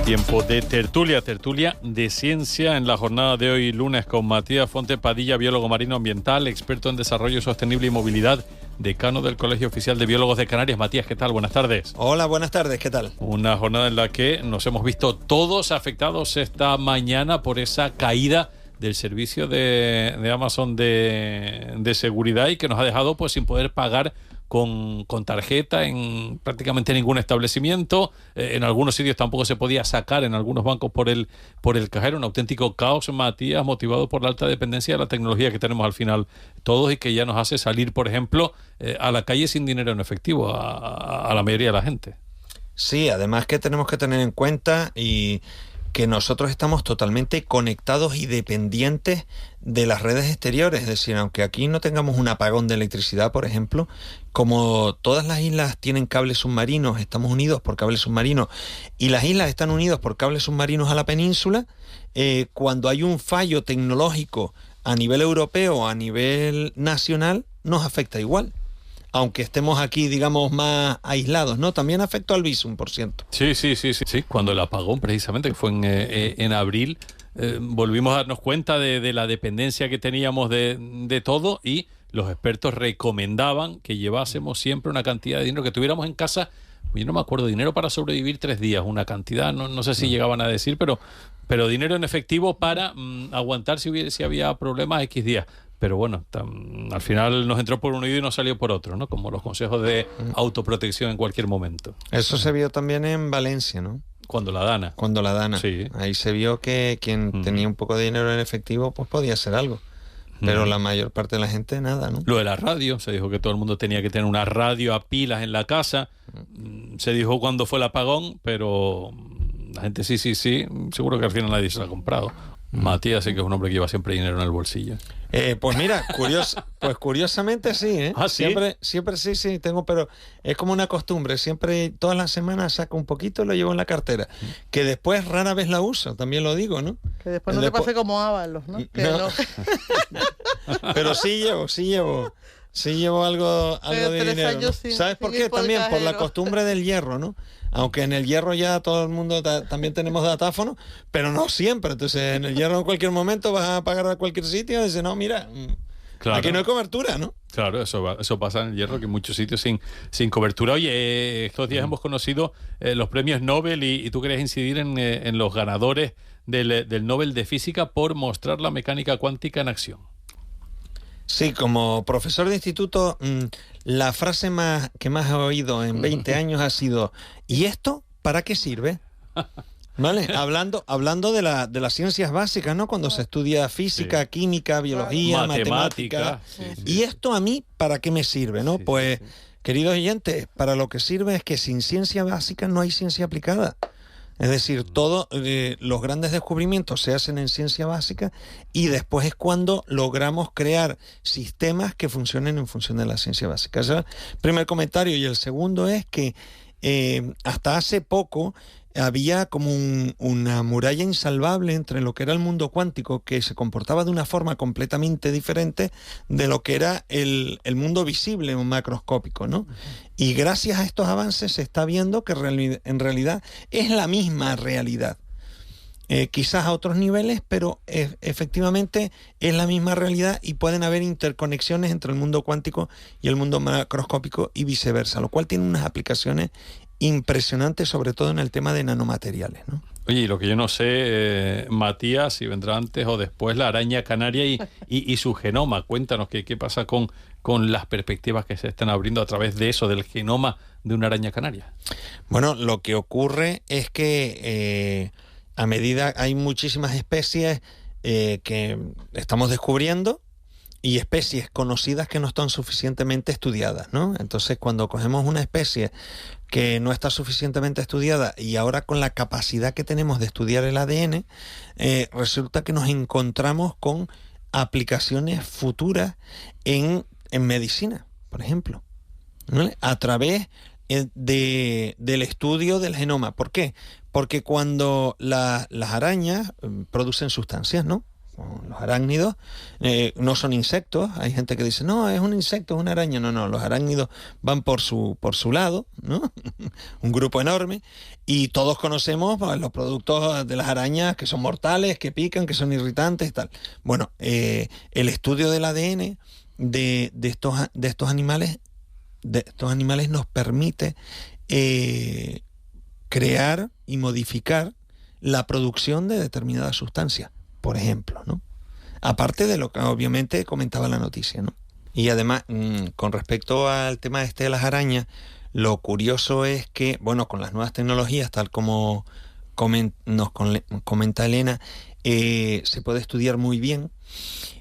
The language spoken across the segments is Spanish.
Tiempo de tertulia de ciencia en la jornada de hoy lunes con Matías Fonte Padilla, biólogo marino ambiental, experto en desarrollo sostenible y movilidad, decano del Colegio Oficial de Biólogos de Canarias. Matías, ¿qué tal? Buenas tardes. Hola, buenas tardes, ¿qué tal? Una jornada en la que nos hemos visto todos afectados esta mañana por esa caída del servicio de Amazon de seguridad y que nos ha dejado pues sin poder pagar con tarjeta en prácticamente ningún establecimiento. En algunos sitios tampoco se podía sacar, en algunos bancos por el cajero. Un auténtico caos, Matías, motivado por la alta dependencia de la tecnología que tenemos al final todos y que ya nos hace salir, por ejemplo, a la calle sin dinero en efectivo a la mayoría de la gente. Sí, además que tenemos que tener en cuenta y que nosotros estamos totalmente conectados y dependientes de las redes exteriores. Es decir, aunque aquí no tengamos un apagón de electricidad, por ejemplo, como todas las islas tienen cables submarinos, estamos unidos por cables submarinos, y las islas están unidas por cables submarinos a la península, cuando hay un fallo tecnológico a nivel europeo o a nivel nacional, nos afecta igual. Aunque estemos aquí, digamos, más aislados, ¿no? También afectó al Visum, por cierto. Sí. Cuando el apagón, precisamente, que fue en abril, volvimos a darnos cuenta de la dependencia que teníamos de todo, y los expertos recomendaban que llevásemos siempre una cantidad de dinero, que tuviéramos en casa, yo no me acuerdo, dinero para sobrevivir 3 días, una cantidad, no sé si llegaban a decir, pero dinero en efectivo para aguantar si había problemas X días. Pero bueno, al final nos entró por un oído y nos salió por otro, ¿no? Como los consejos de autoprotección en cualquier momento. Eso se vio también en Valencia, ¿no? Cuando la Dana. Sí. Ahí se vio que quien tenía un poco de dinero en efectivo, pues podía hacer algo. Pero la mayor parte de la gente, nada, ¿no? Lo de la radio, se dijo que todo el mundo tenía que tener una radio a pilas en la casa. Se dijo cuando fue el apagón, pero la gente sí. Seguro que al final nadie se la ha comprado. Matías sí que es un hombre que lleva siempre dinero en el bolsillo. Pues mira, curiosamente sí, ¿eh? ¿Ah, sí? Siempre sí, tengo, pero es como una costumbre. Siempre, todas las semanas saco un poquito y lo llevo en la cartera. Que después rara vez la uso, también lo digo, ¿no? Que después no te pase como Ábalos, ¿no? Que no. Pero sí llevo algo de dinero, ¿no? ¿Sabes por qué? También por la costumbre del hierro, ¿no? Aunque en el hierro ya todo el mundo también tenemos datáfono, pero no siempre. Entonces, en el hierro en cualquier momento vas a pagar a cualquier sitio y dices, no, mira, claro, aquí no hay cobertura, ¿no? Claro, eso pasa en el hierro, que en muchos sitios sin cobertura. Oye, estos días hemos conocido los premios Nobel y tú querías incidir en los ganadores del Nobel de Física por mostrar la mecánica cuántica en acción. Sí, como profesor de instituto, la frase que más he oído en 20 años ha sido: ¿y esto para qué sirve? ¿Vale? Hablando de las ciencias básicas, ¿no? Cuando se estudia física, química, biología, matemática. ¿Y esto a mí para qué me sirve, no? Queridos oyentes, para lo que sirve es que sin ciencia básica no hay ciencia aplicada. Es decir, todos los grandes descubrimientos se hacen en ciencia básica y después es cuando logramos crear sistemas que funcionen en función de la ciencia básica. Ese es el primer comentario. Y el segundo es que hasta hace poco había como una muralla insalvable entre lo que era el mundo cuántico, que se comportaba de una forma completamente diferente de lo que era el mundo visible o macroscópico, ¿no? Y gracias a estos avances se está viendo que en realidad es la misma realidad. Quizás a otros niveles, pero efectivamente es la misma realidad y pueden haber interconexiones entre el mundo cuántico y el mundo macroscópico y viceversa, lo cual tiene unas aplicaciones impresionantes, sobre todo en el tema de nanomateriales, ¿no? Oye, y lo que yo no sé, Matías, si vendrá antes o después la araña canaria y su genoma. Cuéntanos qué pasa con las perspectivas que se están abriendo a través de eso, del genoma de una araña canaria. Bueno, lo que ocurre es que a medida hay muchísimas especies que estamos descubriendo y especies conocidas que no están suficientemente estudiadas, ¿no? Entonces, cuando cogemos una especie que no está suficientemente estudiada y ahora con la capacidad que tenemos de estudiar el ADN, resulta que nos encontramos con aplicaciones futuras en medicina, por ejemplo, ¿vale? A través del estudio del genoma. ¿Por qué? Porque cuando las arañas producen sustancias, ¿no? Los arácnidos no son insectos. Hay gente que dice, no, es un insecto, es una araña. No, los arácnidos van por su lado, ¿no? Un grupo enorme. Y todos conocemos pues, los productos de las arañas que son mortales, que pican, que son irritantes y tal. Bueno, el estudio del ADN de estos animales nos permite crear y modificar la producción de determinadas sustancias, por ejemplo, ¿no? Aparte de lo que obviamente comentaba la noticia, ¿no? Y además, con respecto al tema de las arañas, lo curioso es que, bueno, con las nuevas tecnologías, tal como nos comenta Elena, se puede estudiar muy bien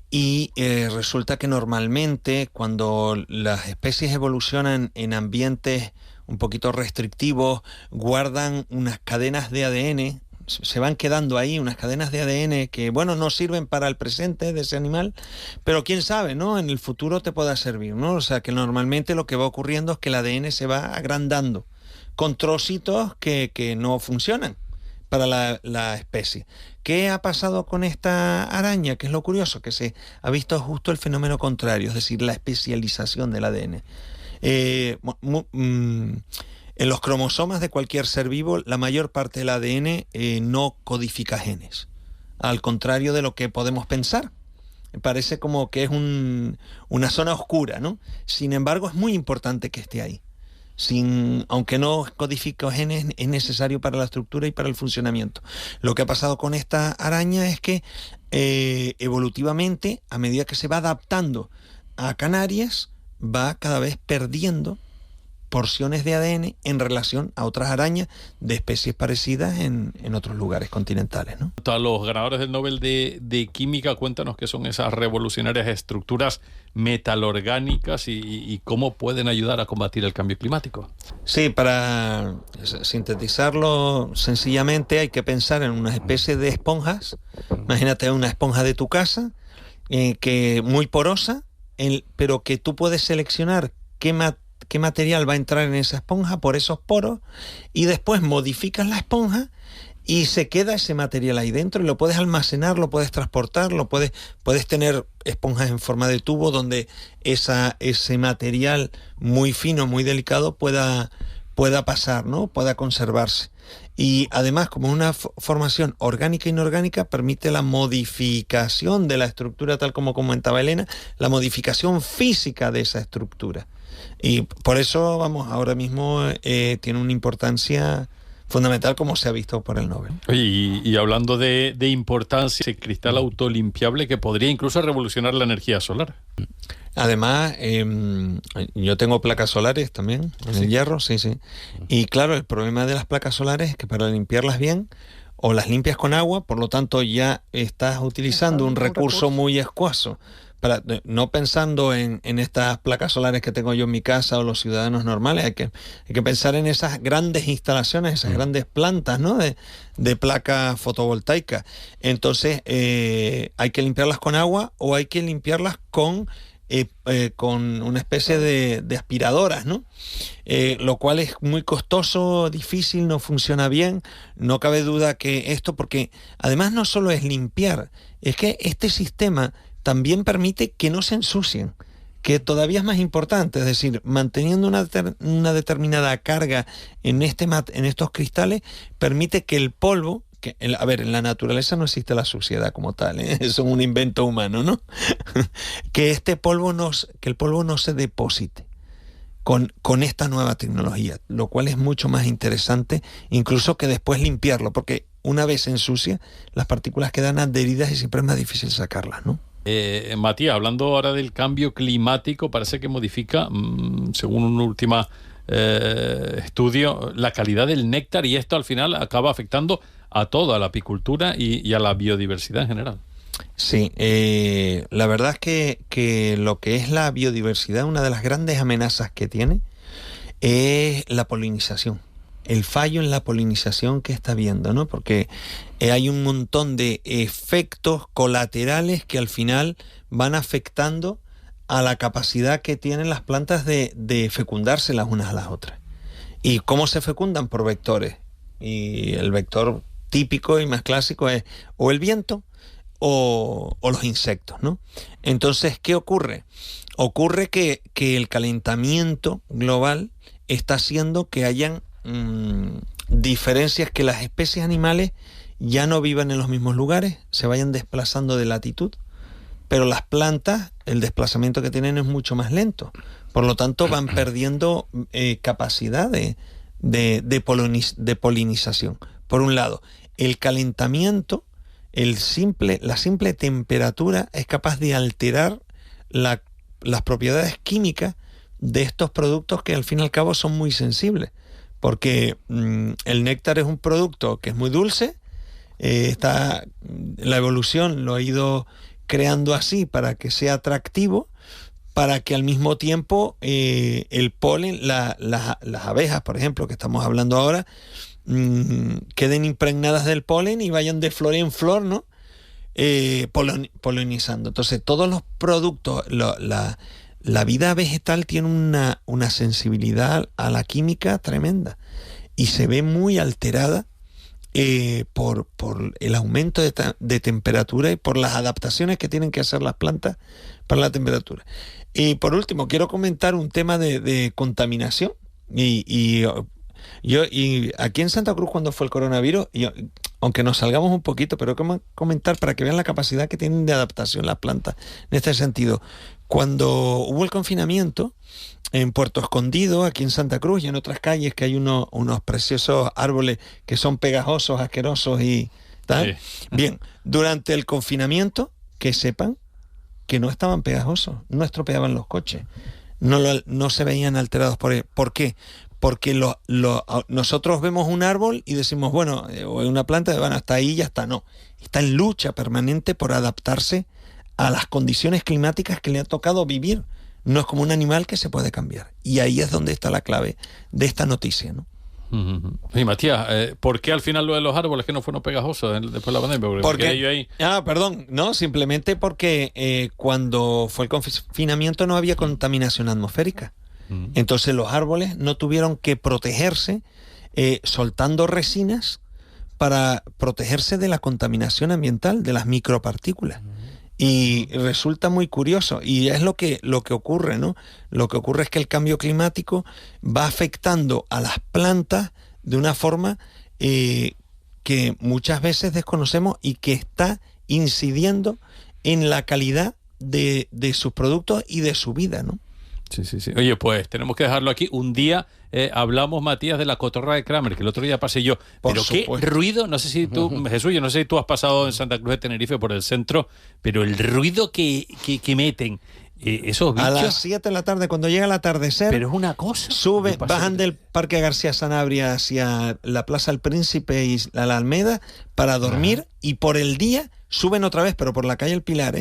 y resulta que normalmente cuando las especies evolucionan en ambientes un poquito restrictivos, guardan unas cadenas de ADN, se van quedando ahí unas cadenas de ADN que, bueno, no sirven para el presente de ese animal, pero quién sabe, ¿no? En el futuro te pueda servir, ¿no? O sea, que normalmente lo que va ocurriendo es que el ADN se va agrandando con trocitos que no funcionan para la especie. ¿Qué ha pasado con esta araña? Que es lo curioso, que se ha visto justo el fenómeno contrario, es decir, la especialización del ADN. En los cromosomas de cualquier ser vivo, la mayor parte del ADN no codifica genes, al contrario de lo que podemos pensar. Me parece como que es una zona oscura, ¿no? Sin embargo, es muy importante que esté ahí. Aunque no codifica genes, es necesario para la estructura y para el funcionamiento. Lo que ha pasado con esta araña es que evolutivamente, a medida que se va adaptando a Canarias, va cada vez perdiendo porciones de ADN en relación a otras arañas de especies parecidas en otros lugares continentales, ¿no? A los ganadores del Nobel de Química, cuéntanos qué son esas revolucionarias estructuras metalorgánicas y cómo pueden ayudar a combatir el cambio climático. Sí, para sintetizarlo sencillamente hay que pensar en una especie de esponjas. Imagínate una esponja de tu casa, que muy porosa, pero que tú puedes seleccionar qué material va a entrar en esa esponja por esos poros y después modificas la esponja y se queda ese material ahí dentro y lo puedes almacenar, lo puedes transportar, puedes tener esponjas en forma de tubo donde ese material muy fino, muy delicado pueda pasar, ¿no? Pueda conservarse. Y además, como una formación orgánica e inorgánica, permite la modificación de la estructura, tal como comentaba Elena, la modificación física de esa estructura. Y por eso, vamos, ahora mismo tiene una importancia fundamental, como se ha visto por el Nobel. Oye, y hablando de importancia, ese cristal autolimpiable que podría incluso revolucionar la energía solar. Además, yo tengo placas solares también, en el hierro, sí. Y claro, el problema de las placas solares es que para limpiarlas bien, o las limpias con agua, por lo tanto ya estás utilizando un recurso muy escaso. No pensando en estas placas solares que tengo yo en mi casa o los ciudadanos normales, hay que pensar en esas grandes instalaciones, esas grandes plantas, ¿no? de placas fotovoltaicas. Entonces, hay que limpiarlas con agua o hay que limpiarlas con una especie de aspiradoras, ¿no? Lo cual es muy costoso, difícil, no funciona bien. No cabe duda que esto, porque además no solo es limpiar, es que este sistema también permite que no se ensucien, que todavía es más importante, es decir, manteniendo una determinada carga en estos cristales, permite que el polvo, en la naturaleza no existe la suciedad como tal, ¿eh? Es un invento humano, ¿no? que el polvo no se deposite con esta nueva tecnología, lo cual es mucho más interesante incluso que después limpiarlo, porque una vez se ensucia, las partículas quedan adheridas y siempre es más difícil sacarlas, ¿no? Matías, hablando ahora del cambio climático, parece que modifica, según un último estudio, la calidad del néctar, y esto al final acaba afectando a toda la apicultura y a la biodiversidad en general. Sí, la verdad es que lo que es la biodiversidad, una de las grandes amenazas que tiene es la polinización. El fallo en la polinización que está habiendo, ¿no? Porque hay un montón de efectos colaterales que al final van afectando a la capacidad que tienen las plantas de fecundarse las unas a las otras. ¿Y cómo se fecundan? Por vectores. Y el vector típico y más clásico es o el viento o los insectos, ¿no? Entonces, ¿qué ocurre? Ocurre que el calentamiento global está haciendo que hayan diferencias, que las especies animales ya no vivan en los mismos lugares, se vayan desplazando de latitud, pero las plantas, el desplazamiento que tienen es mucho más lento. Por lo tanto, van perdiendo capacidad de polinización. Por un lado, el calentamiento, la simple temperatura es capaz de alterar las propiedades químicas de estos productos que al fin y al cabo son muy sensibles. Porque el néctar es un producto que es muy dulce, la evolución lo ha ido creando así para que sea atractivo, para que al mismo tiempo el polen, las abejas, por ejemplo, que estamos hablando ahora, queden impregnadas del polen y vayan de flor en flor, ¿no? Polinizando. Entonces, todos los productos, la vida vegetal tiene una sensibilidad a la química tremenda y se ve muy alterada por el aumento de temperatura y por las adaptaciones que tienen que hacer las plantas para la temperatura. Y por último, quiero comentar un tema de contaminación. Y aquí en Santa Cruz, cuando fue el coronavirus, aunque nos salgamos un poquito, pero quiero comentar para que vean la capacidad que tienen de adaptación las plantas en este sentido. Cuando hubo el confinamiento, en Puerto Escondido, aquí en Santa Cruz y en otras calles, que hay unos preciosos árboles que son pegajosos, asquerosos y tal. Sí. Bien, durante el confinamiento, que sepan que no estaban pegajosos, no estropeaban los coches, no se veían alterados por él. ¿Por qué? Porque nosotros vemos un árbol y decimos, bueno, o una planta, bueno, hasta ahí ya está. No, está en lucha permanente por adaptarse a las condiciones climáticas que le ha tocado vivir. No es como un animal que se puede cambiar. Y ahí es donde está la clave de esta noticia, ¿no? Y Matías, ¿por qué al final lo de los árboles que no fueron pegajosos después de la pandemia? Porque yo ahí... perdón, no, simplemente porque cuando fue el confinamiento no había contaminación atmosférica. Entonces los árboles no tuvieron que protegerse soltando resinas para protegerse de la contaminación ambiental, de las micropartículas. Y resulta muy curioso, y es lo que ocurre, ¿no? Lo que ocurre es que el cambio climático va afectando a las plantas de una forma que muchas veces desconocemos y que está incidiendo en la calidad de sus productos y de su vida, ¿no? Sí. Oye, pues tenemos que dejarlo aquí. Un día hablamos, Matías, de la cotorra de Kramer, que el otro día pasé yo. Pero qué ruido, no sé si tú, Jesús, yo no sé si tú has pasado en Santa Cruz de Tenerife por el centro, pero el ruido que meten esos bichos. A las 7 de la tarde, cuando llega el atardecer, pero es una cosa. Bajan del Parque García Sanabria hacia la Plaza del Príncipe y la Alameda para dormir, y por el día suben otra vez, pero por la calle El Pilar,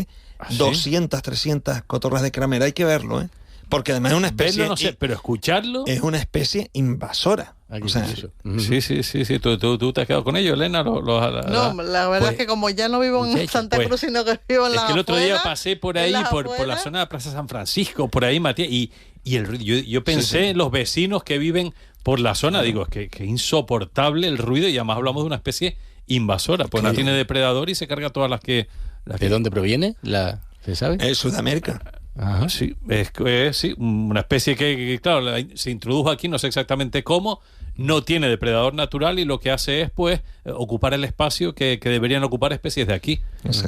200, 300 cotorras de Kramer. Hay que verlo, porque además es una especie... Verlo, no sé, pero escucharlo... Es una especie invasora. O sea, sí. ¿Tú te has quedado con ellos, Elena? No, la verdad es que como ya no vivo en Santa Cruz, sino que vivo en la... Es que el otro día pasé por ahí, por la zona de Plaza San Francisco, por ahí, Matías, y yo pensé en los vecinos que viven por la zona, digo, es que insoportable el ruido, y además hablamos de una especie invasora, pues no tiene depredador y se carga todas las que... ¿De dónde proviene? ¿Se sabe? Sudamérica. Ajá, sí, sí, una especie que claro, se introdujo aquí, no sé exactamente cómo, no tiene depredador natural y lo que hace es, pues, ocupar el espacio que deberían ocupar especies de aquí.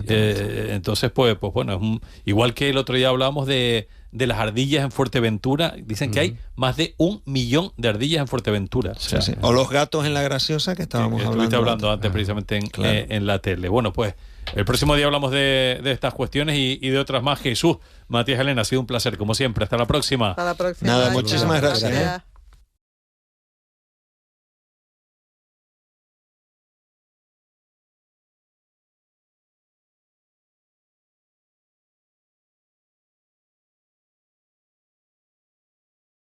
Entonces, pues bueno, igual que el otro día hablábamos de las ardillas en Fuerteventura, dicen que hay más de 1 millón de ardillas en Fuerteventura. O los gatos en La Graciosa, que estábamos hablando antes precisamente en la tele. Bueno, pues el próximo día hablamos de estas cuestiones y de otras más. Jesús, Matías, Elena, ha sido un placer, como siempre. Hasta la próxima. Hasta la próxima. Nada, muchísimas gracias.